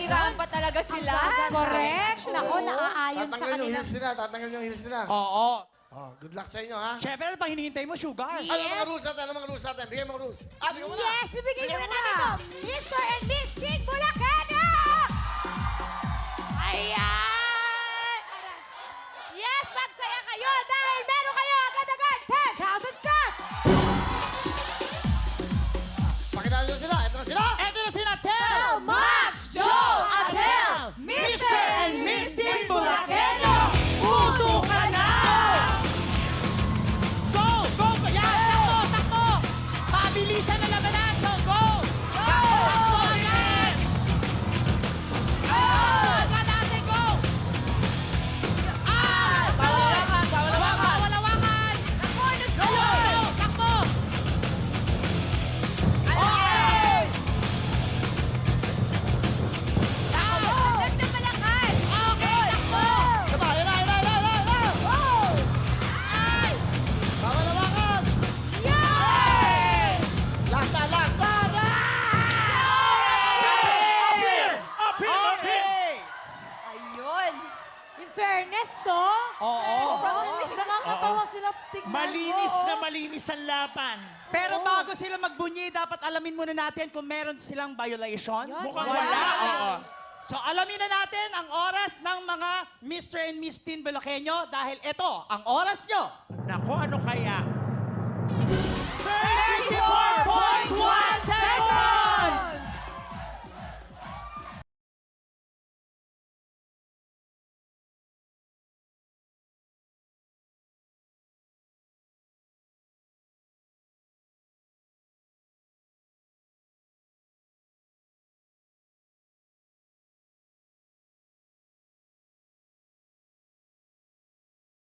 Naninirahan pa talaga sila. Correct. Nako, naaayon sa Tatanggal yung kanila. heels nila, tatanggal yung heels nila. Oo. Oh, good luck sa inyo, ha? Siyempre, ano pang hinihintay mo, Sugar? Ano mga rules natin? Ano mga rules natin? Bigyan mo rules. Bigyan mo na. Yes, bibigay muna natin to. Mr. and Miss King Bulacana! Ayan! Yes, magsaya kayo dahil meron kayo agad-agad 10,000 cash! Pakilala nyo sila. Ito na sila. Eto na sila, Tel, Max, Joe, Atel, Mr. and Miss Team Bulaqueno! Puto ka na! Go! Go! Yan! Takbo! Takbo! Pabilisan na labanan! So, go! Go! Takbo agad! Go! Agad natin, go! Ah! Bawalawakan! Bawalawakan! Bawalawakan! Takbo! Go! Go! Takbo! Okay! Takbo! Agad na malakas! Okay! Takbo! Sama. Yan na, yan na, yan na, yan na. Ay! Bawalawakan. Yay! Last na, last na. Okay! Ayun. In fairness, no? Oo. Nakakatawa sila tignan Malinis na malinis ang laban. Pero bago sila magbunyi, dapat alamin muna natin kung meron silang violation. Mukhang Wala. wala. Oo. So alamin na natin ang oras ng mga Mr. and Miss Teen Bulaqueño dahil ito ang oras nyo. Nako, ano kaya?